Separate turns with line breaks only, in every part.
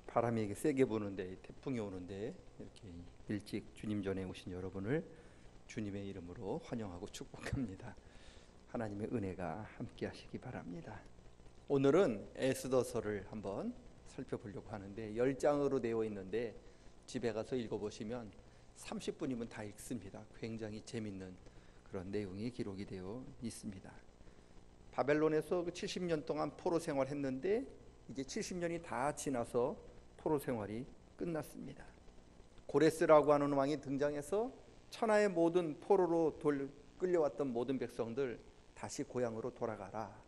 바람이 이렇게 세게 부는데, 태풍이 오는데 이렇게 일찍 주님 전에 오신 여러분을 주님의 이름으로 환영하고 축복합니다. 하나님의 은혜가 함께 하시기 바랍니다. 오늘은 에스더서를 한번 살펴보려고 하는데 10장으로 되어 있는데 집에 가서 읽어보시면 30분이면 다 읽습니다. 굉장히 재밌는 그런 내용이 기록이 되어 있습니다. 바벨론에서 70년 동안 포로 생활했는데 이제 70년이 다 지나서 포로 생활이 끝났습니다. 고레스라고 하는 왕이 등장해서 천하의 모든 포로로 끌려왔던 모든 백성들 다시 고향으로 돌아가라,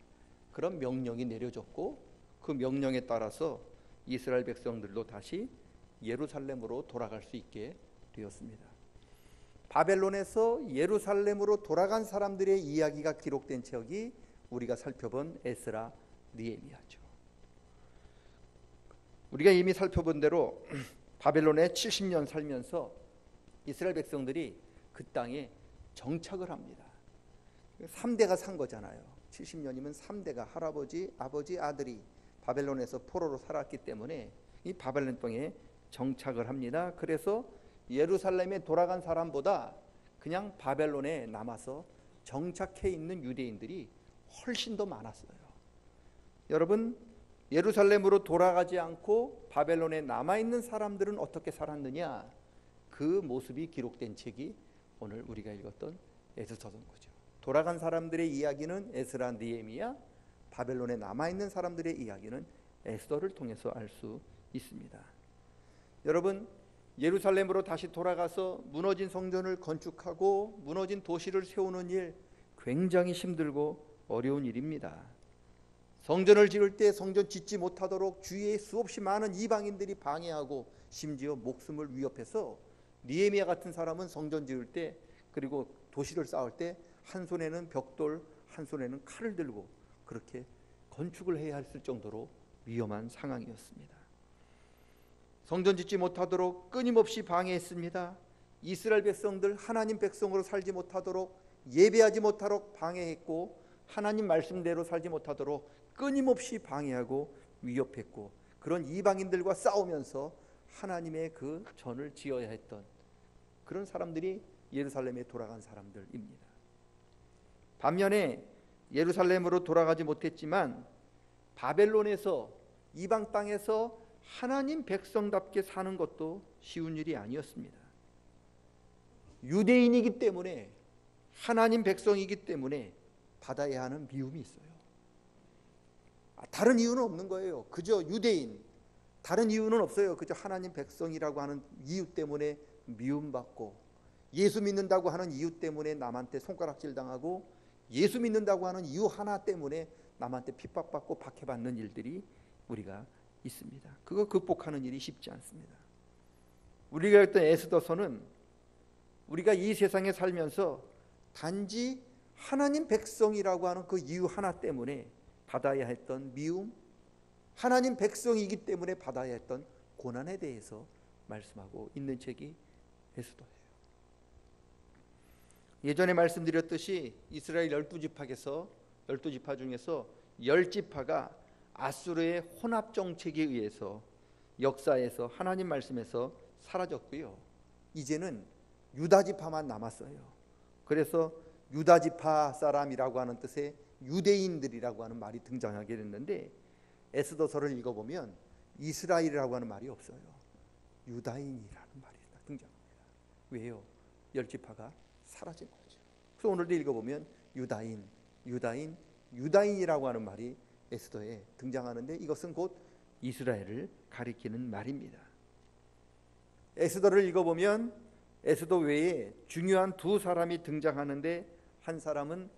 그런 명령이 내려졌고, 그 명령에 따라서 이스라엘 백성들도 다시 예루살렘으로 돌아갈 수 있게 되었습니다. 바벨론에서 예루살렘으로 돌아간 사람들의 이야기가 기록된 책이 우리가 살펴본 에스라, 느헤미야죠. 우리가 이미 살펴본 대로 바벨론에 70년 살면서 이스라엘 백성들이 그 땅에 정착을 합니다. 3대가 산 거잖아요. 70년이면 3대가 할아버지, 아버지, 아들이 바벨론에서 포로로 살았기 때문에 이 바벨론 땅에 정착을 합니다. 그래서 예루살렘에 돌아간 사람보다 그냥 바벨론에 남아서 정착해 있는 유대인들이 훨씬 더 많았어요. 여러분, 예루살렘으로 돌아가지 않고 바벨론에 남아있는 사람들은 어떻게 살았느냐, 그 모습이 기록된 책이 오늘 우리가 읽었던 에스더서인 거죠. 돌아간 사람들의 이야기는 에스라, 느헤미야, 바벨론에 남아있는 사람들의 이야기는 에스더를 통해서 알 수 있습니다. 여러분, 예루살렘으로 다시 돌아가서 무너진 성전을 건축하고 무너진 도시를 세우는 일, 굉장히 힘들고 어려운 일입니다. 성전을 지을 때 성전 짓지 못하도록 주위에 수없이 많은 이방인들이 방해하고 심지어 목숨을 위협해서 느헤미야 같은 사람은 성전 지을 때, 그리고 도시를 쌓을 때 한 손에는 벽돌, 한 손에는 칼을 들고 그렇게 건축을 해야 했을 정도로 위험한 상황이었습니다. 성전 짓지 못하도록 끊임없이 방해했습니다. 이스라엘 백성들 하나님 백성으로 살지 못하도록, 예배하지 못하도록 방해했고, 하나님 말씀대로 살지 못하도록 끊임없이 방해하고 위협했고, 그런 이방인들과 싸우면서 하나님의 그 전을 지어야 했던 그런 사람들이 예루살렘에 돌아간 사람들입니다. 반면에 예루살렘으로 돌아가지 못했지만 바벨론에서, 이방 땅에서 하나님 백성답게 사는 것도 쉬운 일이 아니었습니다. 유대인이기 때문에, 하나님 백성이기 때문에 받아야 하는 미움이 있어요. 다른 이유는 없는 거예요. 그저 유대인, 다른 이유는 없어요. 그저 하나님 백성이라고 하는 이유 때문에 미움받고, 예수 믿는다고 하는 이유 때문에 남한테 손가락질 당하고, 예수 믿는다고 하는 이유 하나 때문에 남한테 핍박받고 박해받는 일들이 우리가 있습니다. 그거 극복하는 일이 쉽지 않습니다. 우리가 했던 에스더서는 우리가 이 세상에 살면서 단지 하나님 백성이라고 하는 그 이유 하나 때문에 받아야 했던 미움, 하나님 백성이기 때문에 받아야 했던 고난에 대해서 말씀하고 있는 책이 에스더예요. 예전에 말씀드렸듯이 이스라엘 12지파 중에서 10지파가 아수르의 혼합 정책에 의해서 역사에서, 하나님 말씀에서 사라졌고요. 이제는 유다지파만 남았어요. 그래서 유다지파 사람이라고 하는 뜻의 유대인들이라고 하는 말이 등장하게 됐는데, 에스더서를 읽어보면 이스라엘이라고 하는 말이 없어요. 유다인이라는 말이 등장합니다. 왜요? 10지파가 사라진 거죠. 그래서 오늘도 읽어보면 유다인이라고 하는 말이 에스더에 등장하는데, 이것은 곧 이스라엘을 가리키는 말입니다. 에스더를 읽어보면 에스더 외에 중요한 두 사람이 등장하는데, 한 사람은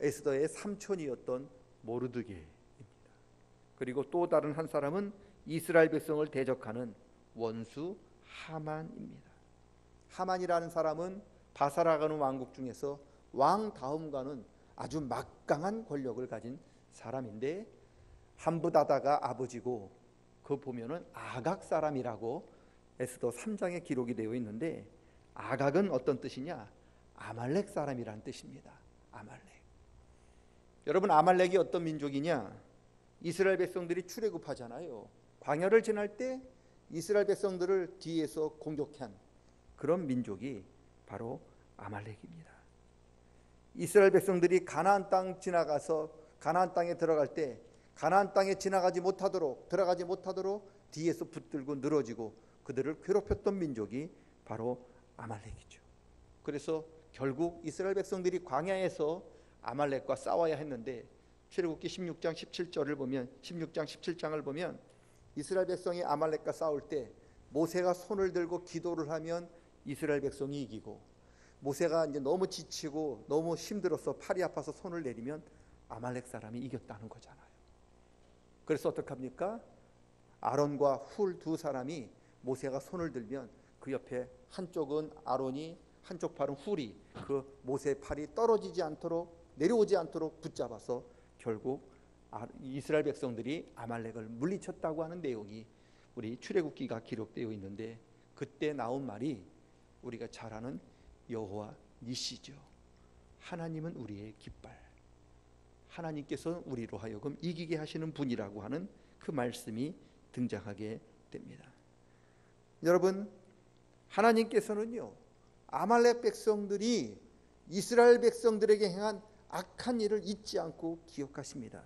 에스더의 삼촌이었던 모르드게입니다. 그리고 또 다른 한 사람은 이스라엘 백성을 대적하는 원수 하만입니다. 하만이라는 사람은 바사라가는 왕국 중에서 왕 다음가는 아주 막강한 권력을 가진 사람인데, 함부다다가 아버지고, 그거 보면은 아각 사람이라고 에스더 3장에 기록이 되어 있는데, 아각은 어떤 뜻이냐? 아말렉 사람이라는 뜻입니다. 아말렉. 여러분, 아말렉이 어떤 민족이냐? 이스라엘 백성들이 출애굽하잖아요. 광야를 지날 때 이스라엘 백성들을 뒤에서 공격한 그런 민족이 바로 아말렉입니다. 이스라엘 백성들이 가나안 땅 지나가서 가나안 땅에 들어갈 때 가나안 땅에 들어가지 못하도록 뒤에서 붙들고 늘어지고 그들을 괴롭혔던 민족이 바로 아말렉이죠. 그래서 결국 이스라엘 백성들이 광야에서 아말렉과 싸워야 했는데 출애굽기 16장 17장을 보면 이스라엘 백성이 아말렉과 싸울 때 모세가 손을 들고 기도를 하면 이스라엘 백성이 이기고, 모세가 이제 너무 지치고 너무 힘들어서 팔이 아파서 손을 내리면 아말렉 사람이 이겼다는 거잖아요. 그래서 어떡합니까? 아론과 훌 두 사람이 모세가 손을 들면 그 옆에 한쪽은 아론이 한쪽 팔은 훌이 그 모세의 팔이 떨어지지 않도록 내려오지 않도록 붙잡아서 결국 이스라엘 백성들이 아말렉을 물리쳤다고 하는 내용이 우리 출애굽기가 기록되어 있는데, 그때 나온 말이 우리가 잘 아는 여호와 니시죠. 하나님은 우리의 깃발, 하나님께서 우리로 하여금 이기게 하시는 분이라고 하는 그 말씀이 등장하게 됩니다. 여러분, 하나님께서는요, 아말렉 백성들이 이스라엘 백성들에게 행한 악한 일을 잊지 않고 기억하십니다.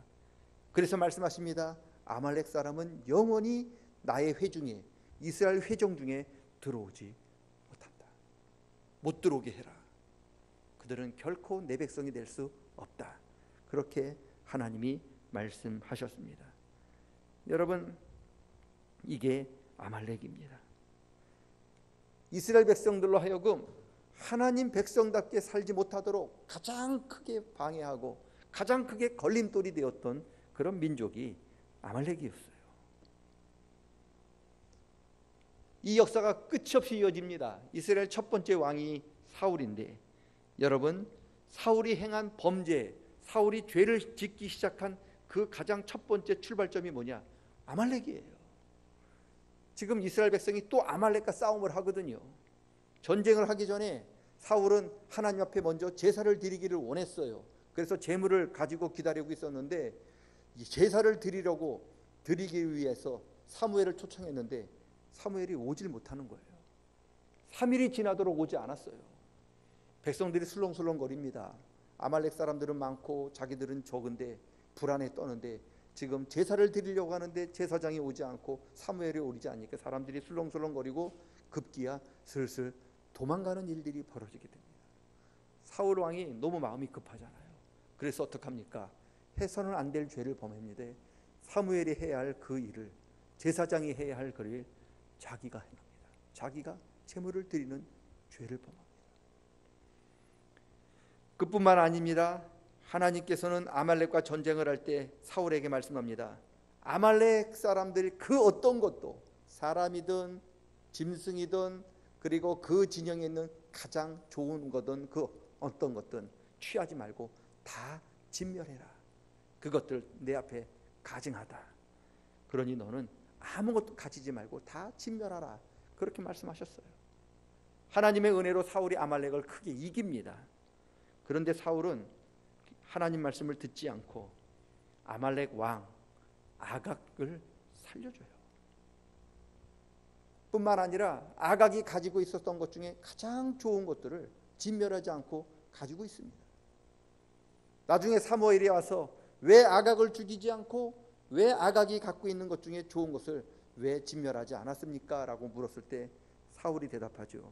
그래서 말씀하십니다. 아말렉 사람은 영원히 나의 회중에, 이스라엘 회종 중에 들어오지 못한다. 못 들어오게 해라. 그들은 결코 내 백성이 될 수 없다. 그렇게 하나님이 말씀하셨습니다. 여러분, 이게 아말렉입니다. 이스라엘 백성들로 하여금 하나님 백성답게 살지 못하도록 가장 크게 방해하고 가장 크게 걸림돌이 되었던 그런 민족이 아말렉이었어요. 이 역사가 끝이 없이 이어집니다. 이스라엘 첫 번째 왕이 사울인데, 여러분, 사울이 행한 범죄, 사울이 죄를 짓기 시작한 그 가장 첫 번째 출발점이 뭐냐? 아말렉이에요. 지금 이스라엘 백성이 또 아말렉과 싸움을 하거든요. 전쟁을 하기 전에 사울은 하나님 앞에 먼저 제사를 드리기를 원했어요. 그래서 제물을 가지고 기다리고 있었는데, 이 제사를 드리기 위해서 사무엘을 초청했는데 사무엘이 오질 못하는 거예요. 3일이 지나도록 오지 않았어요. 백성들이 술렁술렁거립니다. 아말렉 사람들은 많고 자기들은 적은데 불안에 떠는데 지금 제사를 드리려고 하는데 제사장이 오지 않고 사무엘이 오지 않으니까 사람들이 술렁술렁거리고 급기야 슬슬 도망가는 일들이 벌어지게 됩니다. 사울 왕이 너무 마음이 급하잖아요. 그래서 어떡합니까? 해서는 안 될 죄를 범합니다. 사무엘이 해야 할 그 일을, 제사장이 해야 할 그 일을 자기가 행합니다. 자기가 제물을 드리는 죄를 범합니다. 그뿐만 아닙니다. 하나님께서는 아말렉과 전쟁을 할 때 사울에게 말씀합니다. 아말렉 사람들이 그 어떤 것도, 사람이든 짐승이든 그리고 그 진영에 있는 가장 좋은 거든 그 어떤 것든 취하지 말고 다 진멸해라. 그것들 내 앞에 가증하다. 그러니 너는 아무것도 가지지 말고 다 진멸하라. 그렇게 말씀하셨어요. 하나님의 은혜로 사울이 아말렉을 크게 이깁니다. 그런데 사울은 하나님 말씀을 듣지 않고 아말렉 왕 아각을 살려줘요. 뿐만 아니라 아각이 가지고 있었던 것 중에 가장 좋은 것들을 진멸하지 않고 가지고 있습니다. 나중에 사무엘이 와서 왜 아각을 죽이지 않고 왜 아각이 갖고 있는 것 중에 좋은 것을 왜 진멸하지 않았습니까? 라고 물었을 때 사울이 대답하죠.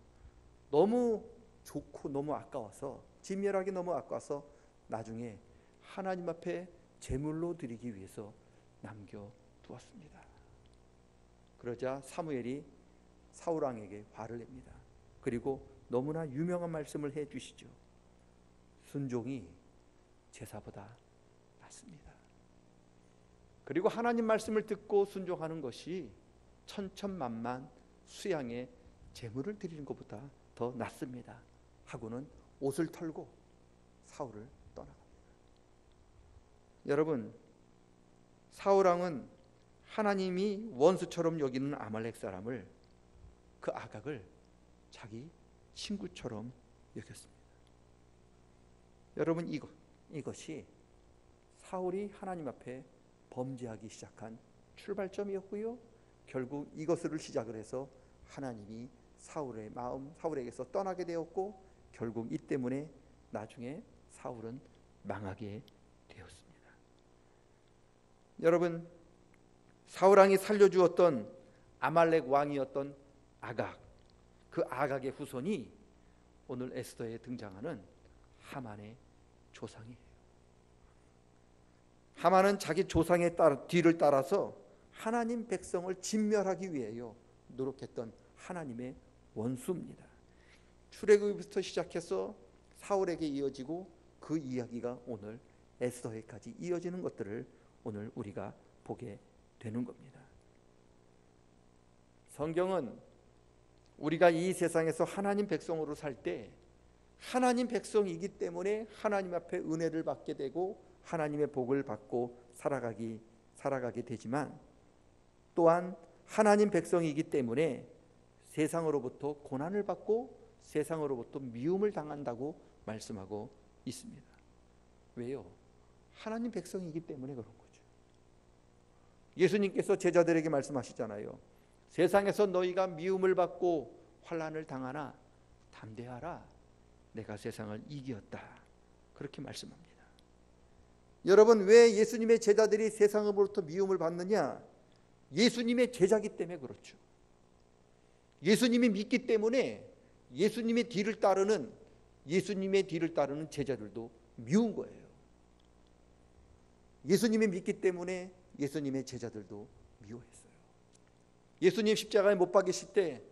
너무 좋고 너무 아까워서, 진멸하기 너무 아까워서 나중에 하나님 앞에 제물로 드리기 위해서 남겨두었습니다. 그러자 사무엘이 사울 왕에게 화를 냅니다. 그리고 너무나 유명한 말씀을 해주시죠. 순종이 제사보다 낫습니다. 그리고 하나님 말씀을 듣고 순종하는 것이 천천만만 수양의 제물을 드리는 것보다 더 낫습니다. 하고는 옷을 털고 사울을 떠나갑니다. 여러분, 사울 왕은 하나님이 원수처럼 여기는 아말렉 사람을, 그 아각을 자기 친구처럼 여겼습니다. 여러분, 이것이 사울이 하나님 앞에 범죄하기 시작한 출발점이었고요, 결국 이것을 시작을 해서 하나님이 사울에게서 떠나게 되었고, 결국 이 때문에 나중에 사울은 망하게 되었습니다. 여러분, 사울 왕이 살려주었던 아말렉 왕이었던 아각, 그 아각의 후손이 오늘 에스더에 등장하는 하만의 조상이에요. 하만은 자기 조상의 뒤를 따라서 하나님 백성을 진멸하기 위해요 노력했던 하나님의 원수입니다. 출애굽부터 시작해서 사울에게 이어지고 그 이야기가 오늘 에스더에까지 이어지는 것들을 오늘 우리가 보게 되는 겁니다. 성경은 우리가 이 세상에서 하나님 백성으로 살 때 하나님 백성이기 때문에 하나님 앞에 은혜를 받게 되고 하나님의 복을 받고 살아가게 되지만, 또한 하나님 백성이기 때문에 세상으로부터 고난을 받고 세상으로부터 미움을 당한다고 말씀하고 있습니다. 왜요? 하나님 백성이기 때문에 그런 거죠. 예수님께서 제자들에게 말씀하시잖아요. 세상에서 너희가 미움을 받고 환난을 당하나 담대하라, 내가 세상을 이기었다, 그렇게 말씀합니다. 여러분, 왜 예수님의 제자들이 세상으로부터 미움을 받느냐? 예수님의 제자기 때문에 그렇죠. 예수님이 믿기 때문에 예수님의 뒤를 따르는 제자들도 미운 거예요. 예수님이 믿기 때문에 예수님의 제자들도 미워했어요. 예수님 십자가에 못 박이실 때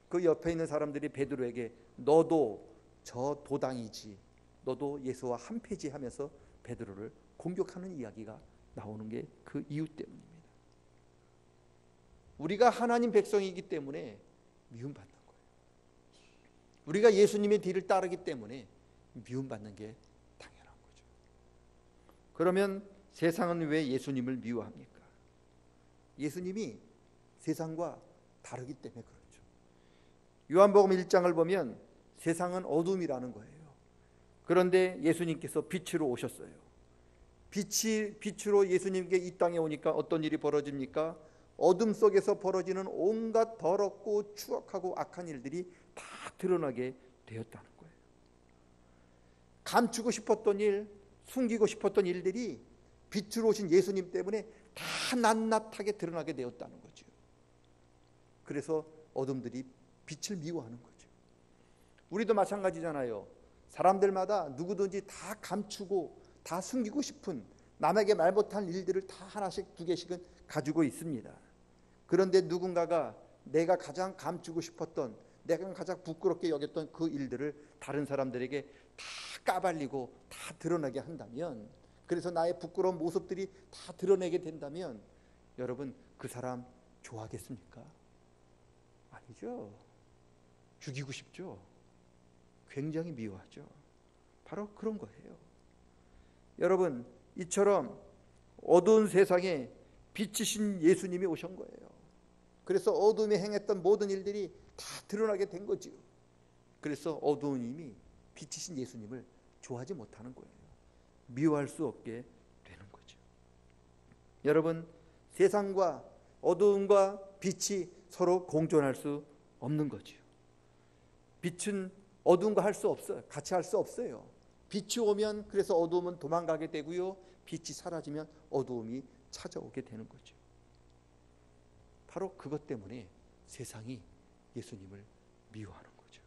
그 옆에 있는 사람들이 베드로에게 너도 저 도당이지, 너도 예수와 한패지 하면서 베드로를 공격하는 이야기가 나오는 게 그 이유 때문입니다. 우리가 하나님 백성이기 때문에 미움받는 거예요. 우리가 예수님의 뒤를 따르기 때문에 미움받는 게 당연한 거죠. 그러면 세상은 왜 예수님을 미워합니까? 예수님이 세상과 다르기 때문에 그렇죠. 요한복음 1장을 보면 세상은 어둠이라는 거예요. 그런데 예수님께서 빛으로 오셨어요. 빛으로 예수님께 이 땅에 오니까 어떤 일이 벌어집니까? 어둠 속에서 벌어지는 온갖 더럽고 추악하고 악한 일들이 다 드러나게 되었다는 거예요. 감추고 싶었던 일, 숨기고 싶었던 일들이 빛으로 오신 예수님 때문에 다 낱낱하게 드러나게 되었다는 거죠. 그래서 어둠들이 빛을 미워하는 거죠. 우리도 마찬가지잖아요. 사람들마다 누구든지 다 감추고 다 숨기고 싶은, 남에게 말 못한 일들을 다 하나씩 두 개씩은 가지고 있습니다. 그런데 누군가가 내가 가장 감추고 싶었던, 내가 가장 부끄럽게 여겼던 그 일들을 다른 사람들에게 다 까발리고 다 드러나게 한다면, 그래서 나의 부끄러운 모습들이 다 드러내게 된다면 여러분, 그 사람 좋아하겠습니까? 아니죠. 죽이고 싶죠. 굉장히 미워하죠. 바로 그런 거예요. 여러분, 이처럼 어두운 세상에 빛이신 예수님이 오신 거예요. 그래서 어둠에 행했던 모든 일들이 다 드러나게 된 거죠. 그래서 어두운 힘이 빛이신 예수님을 좋아하지 못하는 거예요. 미워할 수 없게 되는 거죠. 여러분, 세상과 어두움과 빛이 서로 공존할 수 없는 거죠. 빛은 어두움과 할 수 없어요. 같이 할 수 없어요. 빛이 오면 그래서 어두움은 도망가게 되고요, 빛이 사라지면 어두움이 찾아오게 되는 거죠. 바로 그것 때문에 세상이 예수님을 미워하는 거죠.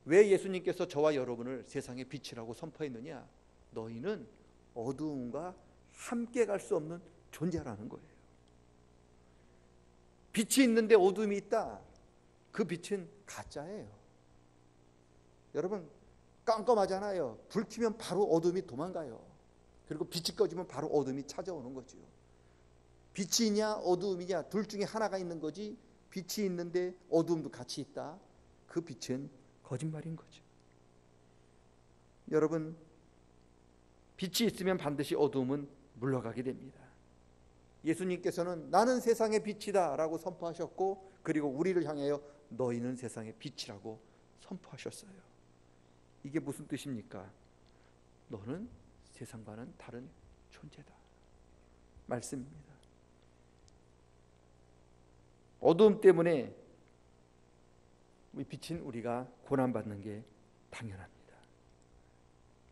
왜 예수님께서 저와 여러분을 세상의 빛이라고 선포했느냐? 너희는 어두움과 함께 갈 수 없는 존재라는 거예요. 빛이 있는데 어둠이 있다. 그 빛은 가짜예요. 여러분, 깜깜하잖아요. 불 켜면 바로 어둠이 도망가요. 그리고 빛이 꺼지면 바로 어둠이 찾아오는 거죠. 빛이냐 어두움이냐 둘 중에 하나가 있는 거지, 빛이 있는데 어두움도 같이 있다, 그 빛은 거짓말인 거죠. 여러분, 빛이 있으면 반드시 어두움은 물러가게 됩니다. 예수님께서는 나는 세상의 빛이다 라고 선포하셨고, 그리고 우리를 향하여 너희는 세상의 빛이라고 선포하셨어요. 이게 무슨 뜻입니까? 너는 세상과는 다른 존재다 말씀입니다. 어두움 때문에 빛인 우리가 고난받는 게 당연합니다.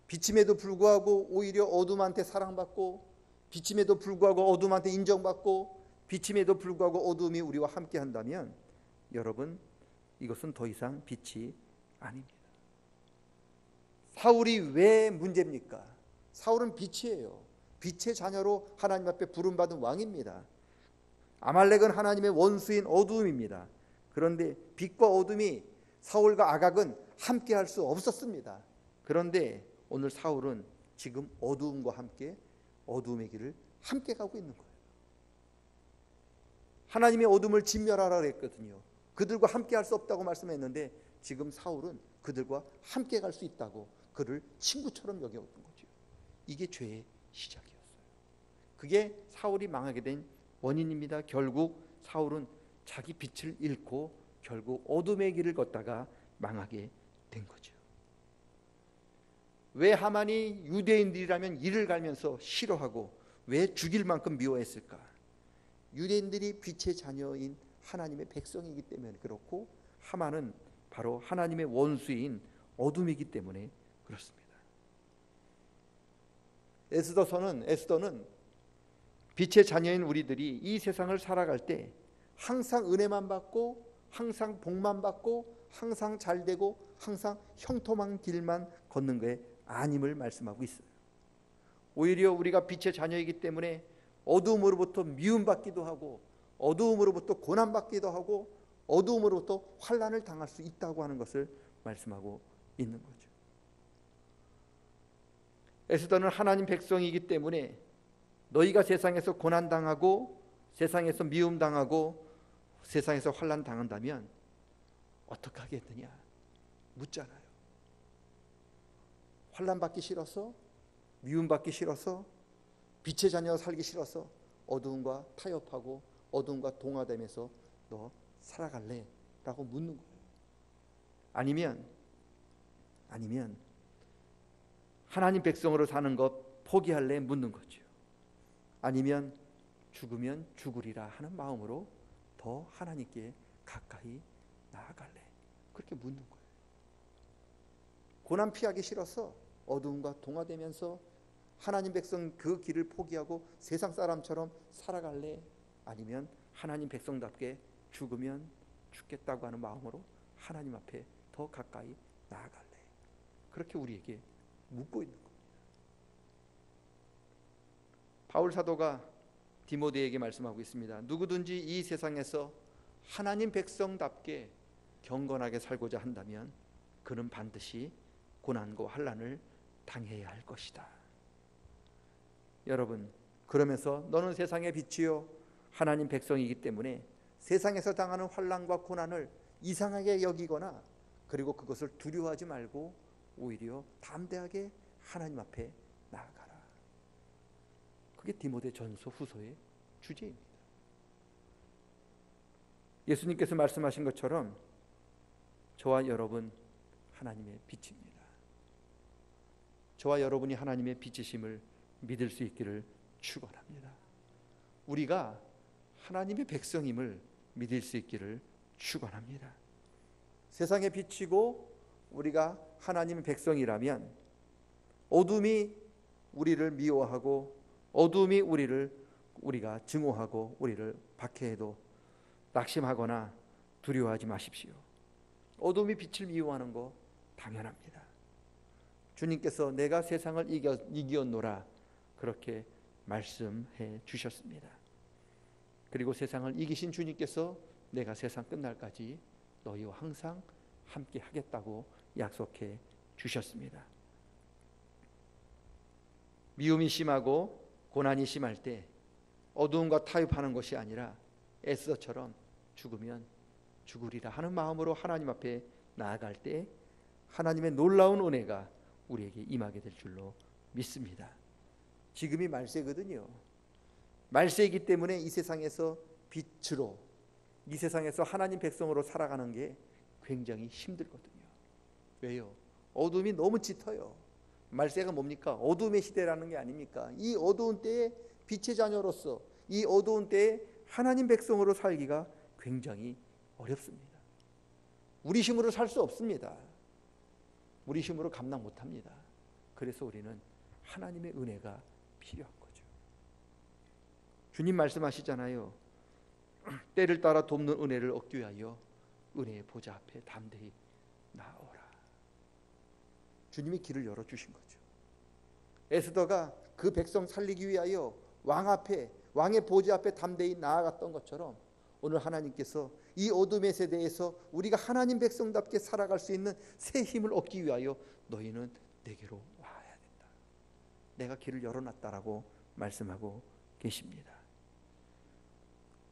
빛임에도 불구하고 오히려 어둠한테 사랑받고, 빛임에도 불구하고 어둠한테 인정받고, 빛임에도 불구하고 어둠이 우리와 함께 한다면 여러분, 이것은 더 이상 빛이 아닙니다. 사울이 왜 문제입니까? 사울은 빛이에요. 빛의 자녀로 하나님 앞에 부름받은 왕입니다. 아말렉은 하나님의 원수인 어두움입니다. 그런데 빛과 어둠이, 사울과 아각은 함께 할 수 없었습니다. 그런데 오늘 사울은 지금 어두움과 함께 어두움의 길을 함께 가고 있는 거예요. 하나님의 어둠을 진멸하라 그랬거든요. 그들과 함께 할 수 없다고 말씀했는데 지금 사울은 그들과 함께 갈 수 있다고 그를 친구처럼 여겨온 거죠. 이게 죄의 시작이었어요. 그게 사울이 망하게 된 원인입니다. 결국 사울은 자기 빛을 잃고 결국 어둠의 길을 걷다가 망하게 된 거죠. 왜 하만이 유대인들이라면 이를 갈면서 싫어하고 왜 죽일 만큼 미워했을까? 유대인들이 빛의 자녀인 하나님의 백성이기 때문에 그렇고, 하만은 바로 하나님의 원수인 어둠이기 때문에 그렇습니다. 에스더는 빛의 자녀인 우리들이 이 세상을 살아갈 때 항상 은혜만 받고, 항상 복만 받고, 항상 잘되고, 항상 형통한 길만 걷는 것에 아님을 말씀하고 있어요. 오히려 우리가 빛의 자녀이기 때문에 어두움으로부터 미움받기도 하고, 어두움으로부터 고난받기도 하고, 어두움으로부터 환난을 당할 수 있다고 하는 것을 말씀하고 있는 거죠. 에스더는 하나님 백성이기 때문에 너희가 세상에서 고난당하고 세상에서 미움당하고 세상에서 환난 당한다면 어떻게 하겠느냐 묻잖아요. 환난받기 싫어서, 미움받기 싫어서, 빛의 자녀 살기 싫어서 어두움과 타협하고 어두움과 동화되면서 너 살아갈래? 라고 묻는 거예요. 아니면 하나님 백성으로 사는 것 포기할래? 묻는 거죠. 아니면 죽으면 죽으리라 하는 마음으로 더 하나님께 가까이 나아갈래? 그렇게 묻는 거예요. 고난 피하기 싫어서 어두움과 동화되면서 하나님 백성 그 길을 포기하고 세상 사람처럼 살아갈래? 아니면 하나님 백성답게 죽으면 죽겠다고 하는 마음으로 하나님 앞에 더 가까이 나아갈래? 그렇게 우리에게 묻고 있는 겁니다. 바울 사도가 디모데에게 말씀하고 있습니다. 누구든지 이 세상에서 하나님 백성답게 경건하게 살고자 한다면 그는 반드시 고난과 환난을 당해야 할 것이다. 여러분, 그러면서 너는 세상의 빛이요 하나님 백성이기 때문에 세상에서 당하는 환난과 고난을 이상하게 여기거나 그리고 그것을 두려워하지 말고 오히려 담대하게 하나님 앞에 나아가라. 그게 디모데 전서 후서의 주제입니다. 예수님께서 말씀하신 것처럼 저와 여러분 하나님의 빛입니다. 저와 여러분이 하나님의 빛이심을 믿을 수 있기를 축원합니다. 우리가 하나님의 백성임을 믿을 수 있기를 축원합니다. 세상의 빛이고 우리가 하나님의 백성이라면 어둠이 우리를 미워하고 어둠이 우리가 증오하고 우리를 박해해도 낙심하거나 두려워하지 마십시오. 어둠이 빛을 미워하는 거 당연합니다. 주님께서 내가 세상을 이겼노라 그렇게 말씀해 주셨습니다. 그리고 세상을 이기신 주님께서 내가 세상 끝날까지 너희와 항상 함께 하겠다고 약속해 주셨습니다. 미움이 심하고 고난이 심할 때 어두움과 타협하는 것이 아니라 에스더처럼 죽으면 죽으리라 하는 마음으로 하나님 앞에 나아갈 때 하나님의 놀라운 은혜가 우리에게 임하게 될 줄로 믿습니다. 지금이 말세거든요. 말세이기 때문에 이 세상에서 빛으로, 이 세상에서 하나님 백성으로 살아가는 게 굉장히 힘들거든요. 왜요? 어둠이 너무 짙어요. 말세가 뭡니까? 어둠의 시대라는 게 아닙니까? 이 어두운 때에 빛의 자녀로서 이 어두운 때에 하나님 백성으로 살기가 굉장히 어렵습니다. 우리 힘으로 살 수 없습니다. 우리 힘으로 감당 못합니다. 그래서 우리는 하나님의 은혜가 필요한 거죠. 주님 말씀하시잖아요. 때를 따라 돕는 은혜를 얻기 위하여 은혜의 보좌 앞에 담대히 나오라. 주님이 길을 열어주신 거죠. 에스더가 그 백성 살리기 위하여 왕 앞에, 왕의 보좌 앞에 담대히 나아갔던 것처럼 오늘 하나님께서 이 어둠의 세대에서 우리가 하나님 백성답게 살아갈 수 있는 새 힘을 얻기 위하여 너희는 내게로 와야 된다. 내가 길을 열어놨다라고 말씀하고 계십니다.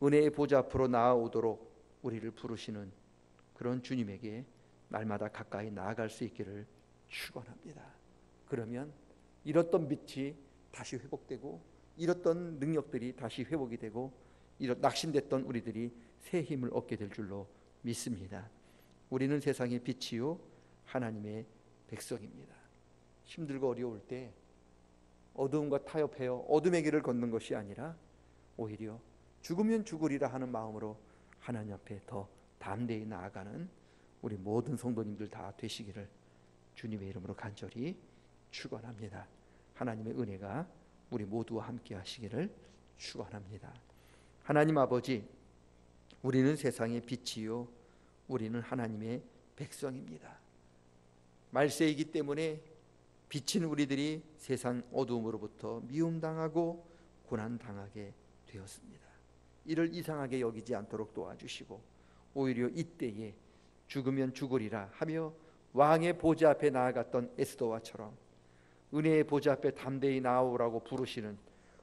은혜의 보좌 앞으로 나아오도록 우리를 부르시는 그런 주님에게 날마다 가까이 나아갈 수 있기를 축원합니다. 그러면 잃었던 빛이 다시 회복되고 잃었던 능력들이 다시 회복이 되고 낙심됐던 우리들이 새 힘을 얻게 될 줄로 믿습니다. 우리는 세상의 빛이요 하나님의 백성입니다. 힘들고 어려울 때 어두움과 타협하여 어둠의 길을 걷는 것이 아니라 오히려 죽으면 죽으리라 하는 마음으로 하나님 앞에 더 담대히 나아가는 우리 모든 성도님들 다 되시기를 주님의 이름으로 간절히 축원합니다. 하나님의 은혜가 우리 모두와 함께 하시기를 축원합니다. 하나님 아버지, 우리는 세상의 빛이요 우리는 하나님의 백성입니다. 말세이기 때문에 비친 우리들이 세상 어두움으로부터 미움당하고 고난당하게 되었습니다. 이를 이상하게 여기지 않도록 도와주시고 오히려 이때에 죽으면 죽으리라 하며 왕의 보좌 앞에 나아갔던 에스더와처럼 은혜의 보좌 앞에 담대히 나아오라고 부르시는,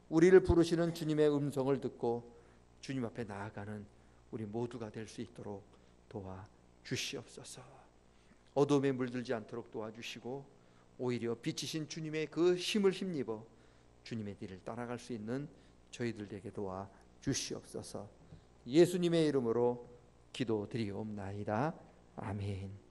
우리를 부르시는 주님의 음성을 듣고 주님 앞에 나아가는 우리 모두가 될 수 있도록 도와주시옵소서. 어둠에 물들지 않도록 도와주시고 오히려 빛이신 주님의 그 힘을 힘입어 주님의 길을 따라갈 수 있는 저희들 되게 도와주시옵소서. 예수님의 이름으로 기도드리옵나이다. 아멘.